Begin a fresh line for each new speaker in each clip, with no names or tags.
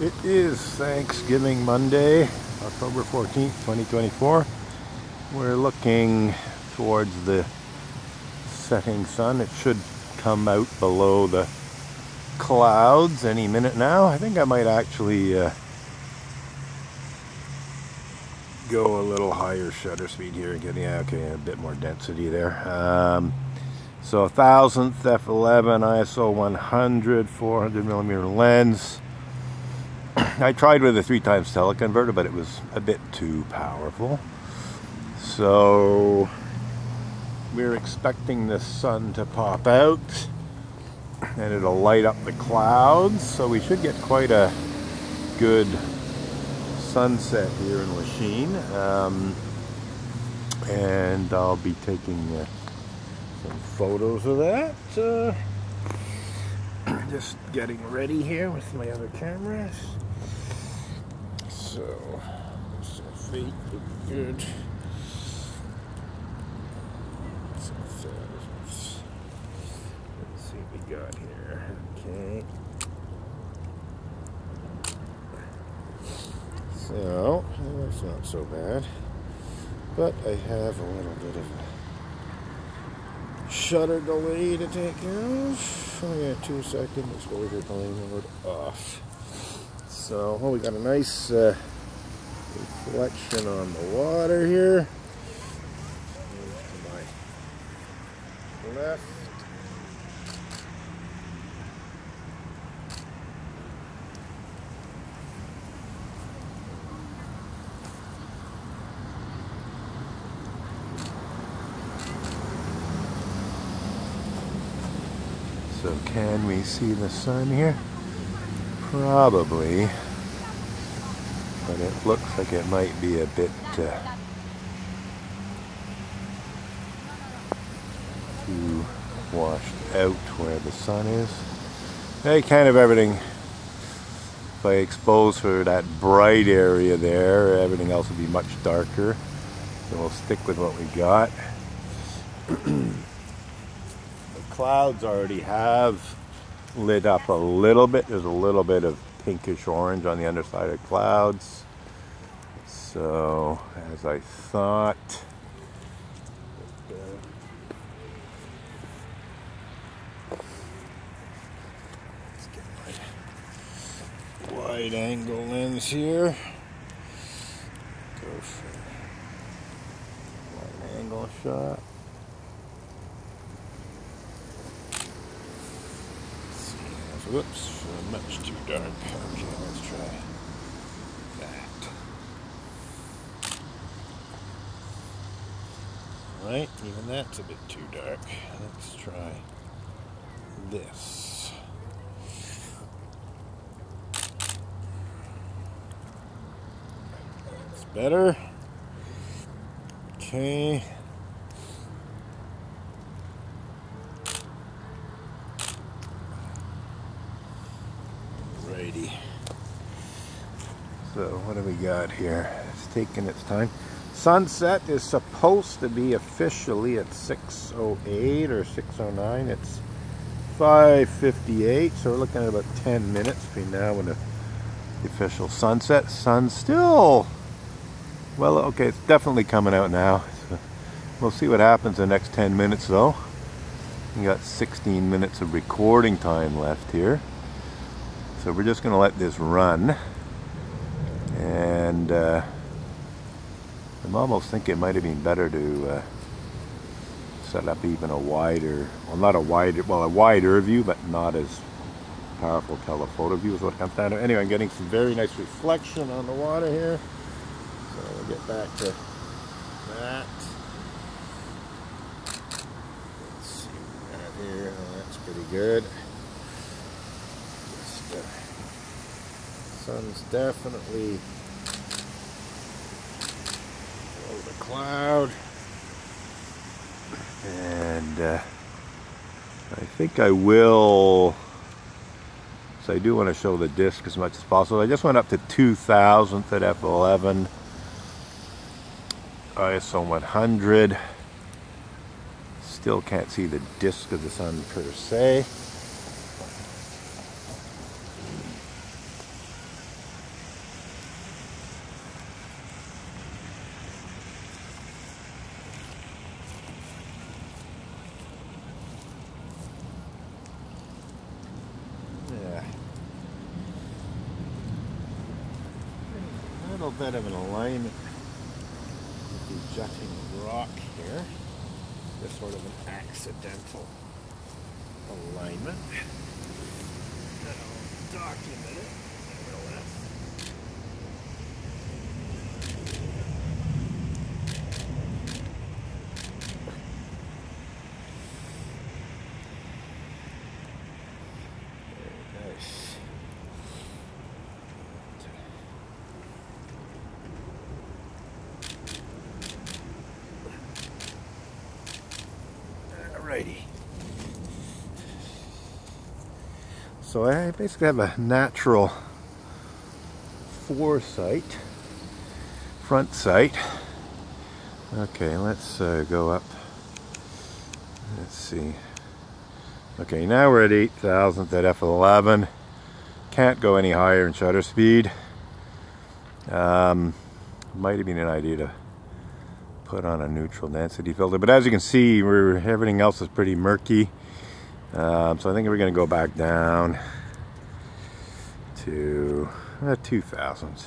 It is Thanksgiving Monday, October 14th, 2024. We're looking towards the setting sun. It should come out below the clouds any minute now. I think I might actually go a little higher shutter speed here. Okay, a bit more density there. So 1000th f11 ISO 100 400mm lens. I tried with a 3x teleconverter, but it was a bit too powerful. So we're expecting the sun to pop out and it'll light up the clouds, so we should get quite a good sunset here in Lachine. And I'll be taking some photos of that. Just getting ready here with my other cameras. So feet look good. Let's see what we got here. Okay. So that's not so bad, but I have a little bit of a shutter delay to take care of. Only a 2-second exposure time mode off. So, we got a nice reflection on the water here. Move to my left. So can we see the sun here? Probably, but it looks like it might be a bit too washed out where the sun is. Hey, kind of everything, if I expose for that bright area there, everything else will be much darker. So we'll stick with what we got. Clouds already have lit up a little bit. There's a little bit of pinkish orange on the underside of clouds. So, as I thought, let's get my wide angle lens here. Go for wide angle shot. Whoops, much too dark. Okay, let's try that. Right, even that's a bit too dark. Let's try this. That's better. Okay. So what do we got here? It's taking its time. Sunset is supposed to be officially at 6:08 or 6:09. It's 5:58, so we're looking at about 10 minutes between now and the official sunset. Sun's still, well, okay, it's definitely coming out now. So we'll see what happens in the next 10 minutes though. We got 16 minutes of recording time left here. So we're just going to let this run. And I'm almost thinking it might have been better to set up even a wider, well, not a wider, well, a wider view, but not as powerful telephoto view is what it comes down to. Anyway, I'm getting some very nice reflection on the water here. So we'll get back to that. Let's see what we got here. Oh, that's pretty good. Sun's definitely below the cloud, and I think I will, so I do want to show the disc as much as possible. I just went up to 2000th at f11, ISO 100. Still can't see the disk of the sun per se. little bit of an alignment with the jutting rock here. Just sort of an accidental alignment. I'll document it. Nevertheless. Very nice. Alrighty. So I basically have a natural foresight, front sight. Okay, let's go up. Let's see. Okay, now we're at 8,000th at f11. Can't go any higher in shutter speed. Might have been an idea to put on a neutral density filter, but as you can see, everything else is pretty murky. So I think we're going to go back down to 2000s.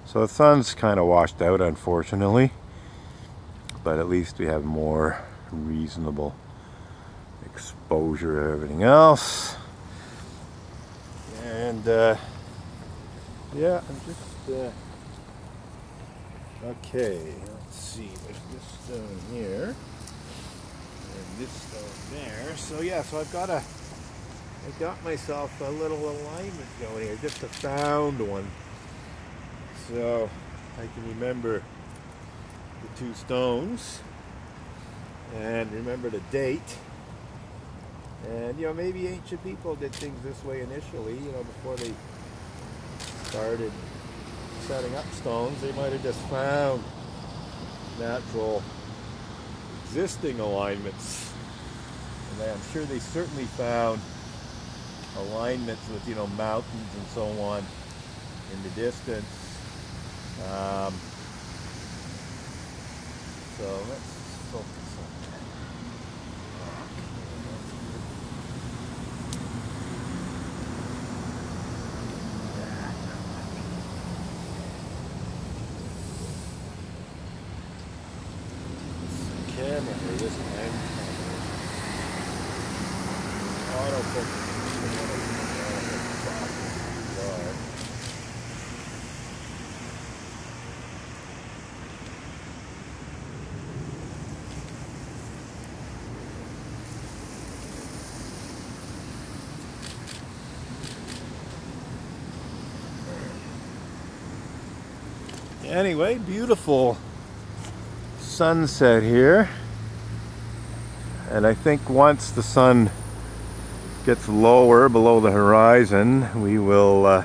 So the sun's kind of washed out, unfortunately, but at least we have more reasonable exposure to everything else. And yeah, I'm just okay, let's see, there's this stone here and this stone there. So yeah, so I got myself a little alignment going here, just a found one, so I can remember the two stones and remember the date. And you know, maybe ancient people did things this way initially, you know, before they started setting up stones. They might have just found natural existing alignments, and I'm sure they certainly found alignments with, you know, mountains and so on in the distance. So let's focus on that. Camera here this time. Autofocus. Anyway, beautiful sunset here, and I think once the sun gets lower below the horizon, we will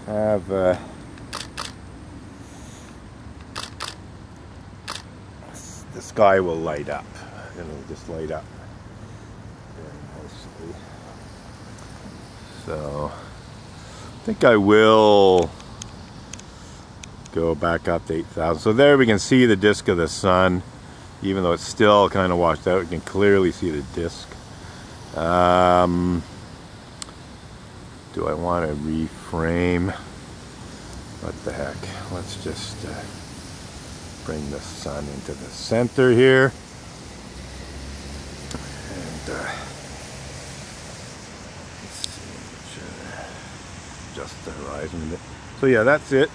have the sky will light up. It'll just light up very nicely. So I think I will go back up to 8,000. So there we can see the disk of the sun, even though it's still kind of washed out. You can clearly see the disk. Do I want to reframe? What the heck? Let's just bring the sun into the center here. And let's see, adjust the horizon a bit. So yeah, that's it.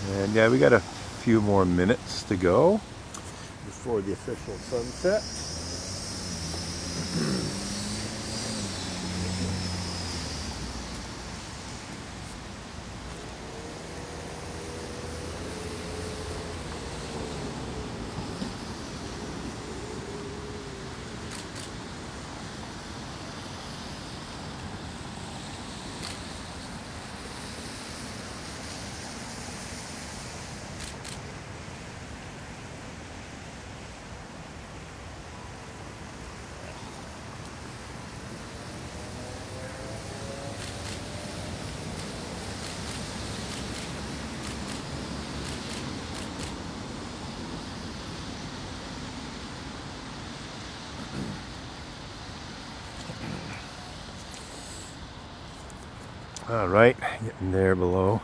And yeah, we got a few more minutes to go before the official sunset. All right, getting there below.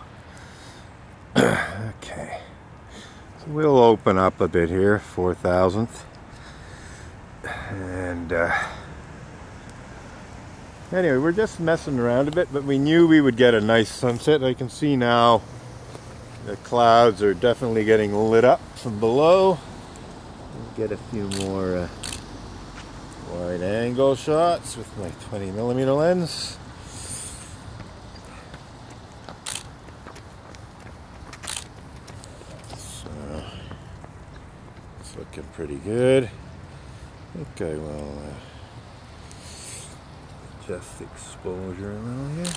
Okay, so we'll open up a bit here, 4,000th. And anyway, we're just messing around a bit, but we knew we would get a nice sunset. I can see now the clouds are definitely getting lit up from below. We'll get a few more wide angle shots with my 20mm lens. So it's looking pretty good. Okay, well, adjust exposure a little here.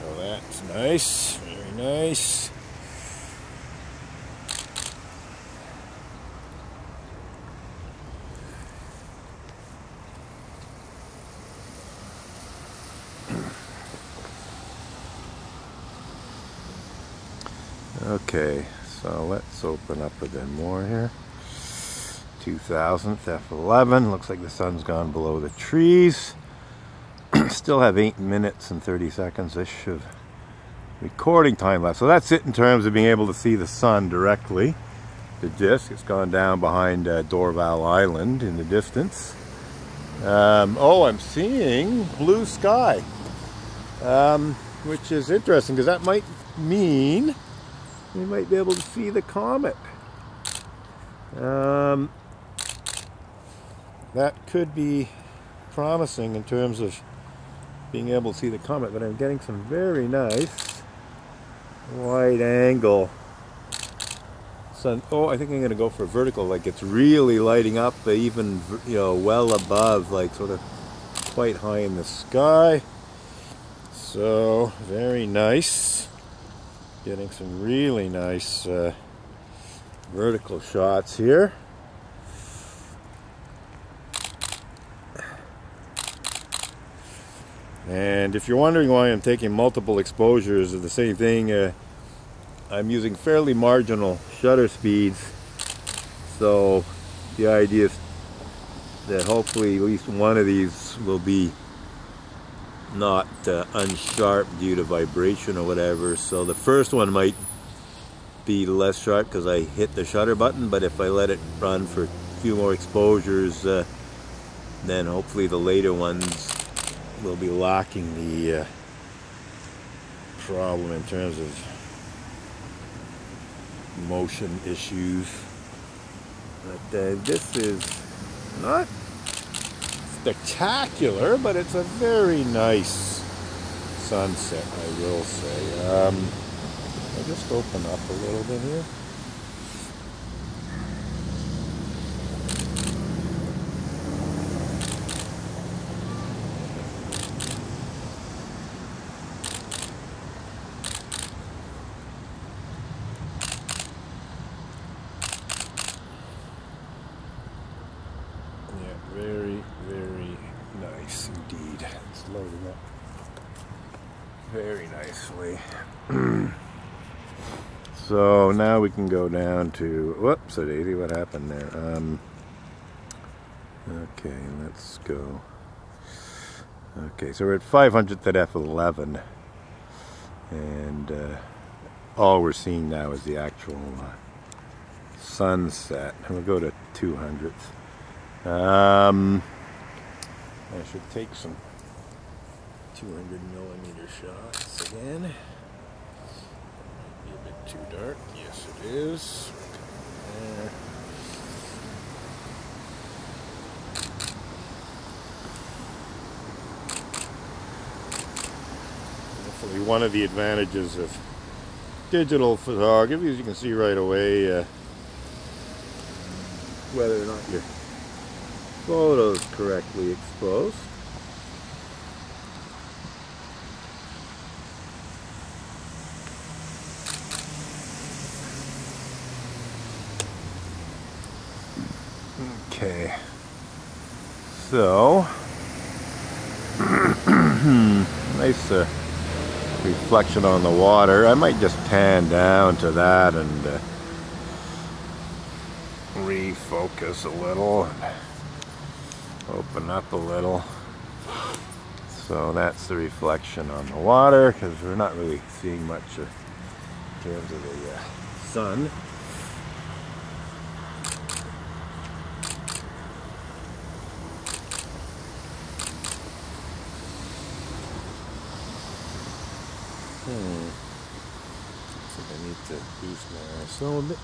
Oh, that's nice, very nice. Okay, so let's open up a bit more here. 2000th f11. Looks like the sun's gone below the trees. Still have 8 minutes and 30 seconds ish of recording time left. So that's it in terms of being able to see the sun directly. The disk, it's gone down behind Dorval Island in the distance. Oh, I'm seeing blue sky, which is interesting because that might mean we might be able to see the comet. That could be promising in terms of being able to see the comet, but I'm getting some very nice wide angle sun. Oh, I think I'm going to go for vertical, like it's really lighting up, even, you know, well above, like sort of quite high in the sky. So very nice. Getting some really nice vertical shots here. And if you're wondering why I'm taking multiple exposures of the same thing, I'm using fairly marginal shutter speeds. So the idea is that hopefully at least one of these will be not unsharp due to vibration or whatever. So the first one might be less sharp because I hit the shutter button, but if I let it run for a few more exposures, then hopefully the later ones will be lacking the problem in terms of motion issues. But this is not spectacular, but it's a very nice sunset, I will say. I'll just open up a little bit here. Very, very nice indeed. It's loading up very nicely. So now we can go down to, whoops, a daisy, what happened there? Okay, let's go. Okay, so we're at 500th at f11, and all we're seeing now is the actual sunset. And we'll go to 200th. I should take some 200mm shots again. Might be a bit too dark. Yes, it is. Hopefully one of the advantages of digital photography, as you can see right away, whether or not your photos correctly exposed. Okay, so nice reflection on the water. I might just pan down to that and refocus a little, open up a little. So that's the reflection on the water, because we're not really seeing much in terms of the sun. So I need to boost my ISO a bit.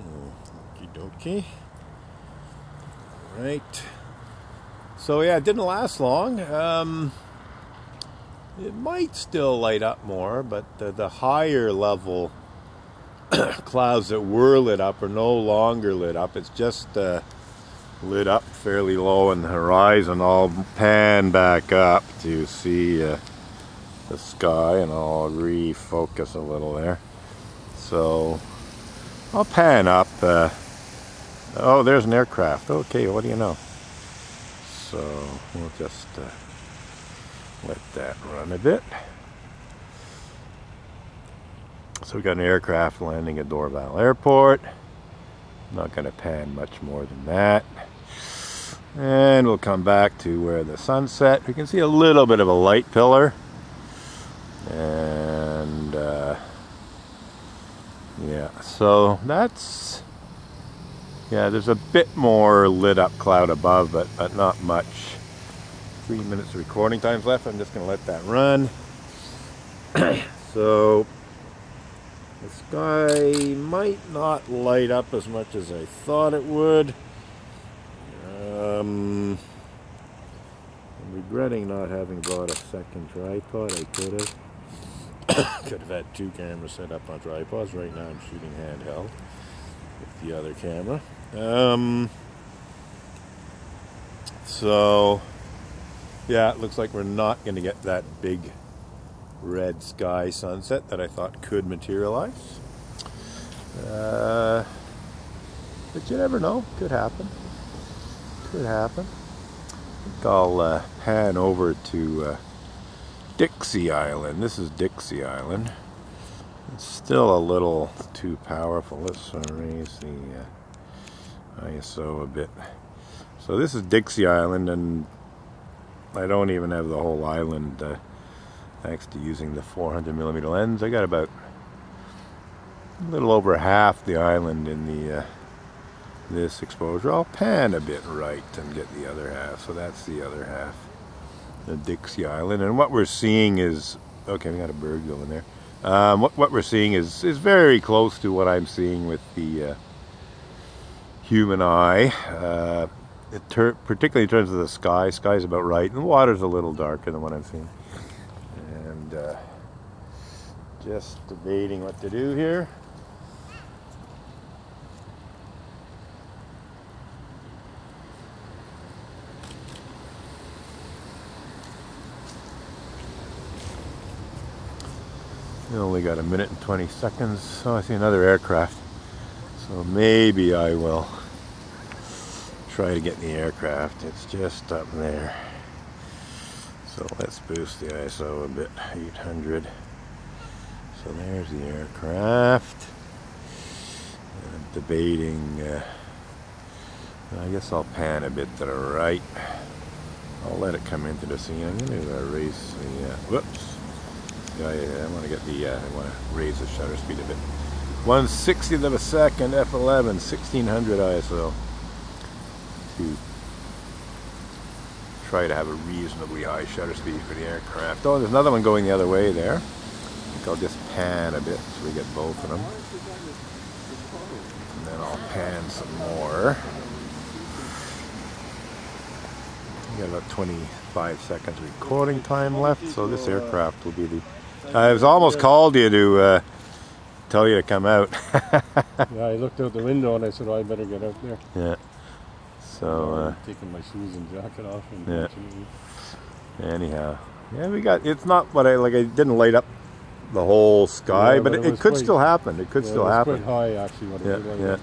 Okie dokie. Right. So yeah, it didn't last long. It might still light up more, but the higher level clouds that were lit up are no longer lit up. It's just lit up fairly low in the horizon. I'll pan back up to see the sky, and I'll refocus a little there. So I'll pan up. Oh, there's an aircraft. Okay, what do you know? So we'll just let that run a bit. So we got an aircraft landing at Dorval Airport. Not going to pan much more than that. And we'll come back to where the sunset. We can see a little bit of a light pillar. And yeah, so that's, yeah, there's a bit more lit up cloud above, but not much. 3 minutes of recording time's left. I'm just going to let that run. So the sky might not light up as much as I thought it would. I'm regretting not having bought a second tripod. I could have. Could have had 2 cameras set up on tripods. Right now I'm shooting handheld with the other camera. So yeah, it looks like we're not going to get that big red sky sunset that I thought could materialize. But you never know. Could happen. Could happen. I think I'll pan over to Dixie Island. This is Dixie Island. It's still a little too powerful. Let's raise the ISO a bit. So this is Dixie Island, and I don't even have the whole island thanks to using the 400mm lens. I got about a little over half the island in the this exposure. I'll pan a bit right and get the other half. So that's the other half, the Dixie Island. And what we're seeing is, okay, we got a bird going there. What we're seeing is very close to what I'm seeing with the human eye. Particularly in terms of the sky. Sky's about right, and the water's a little darker than what I'm seeing. And just debating what to do here. We only got 1 minute and 20 seconds. So I see another aircraft. So maybe I will try to get in the aircraft. It's just up there. So let's boost the ISO a bit, 800. So there's the aircraft. And I'm debating, I guess I'll pan a bit to the right. I'll let it come into the scene. I'm going to raise the, whoops. Yeah, I want to get the, I want to raise the shutter speed a bit. 1/60th of a second, F11, 1600 ISO. To try to have a reasonably high shutter speed for the aircraft. Oh, there's another one going the other way there. I think I'll just pan a bit so we get both of them. And then I'll pan some more. We got about 25 seconds recording time left, so this aircraft will be the... I was almost called you to tell you to come out.
Yeah, I looked out the window and I said, oh, I better get out there.
Yeah. So
taking my shoes and jacket off. And
yeah. Anyhow, yeah, we got. It's not what I like. I didn't light up the whole sky,
yeah,
but it could still happen. It could still happen.
Quite high, actually. What
yeah.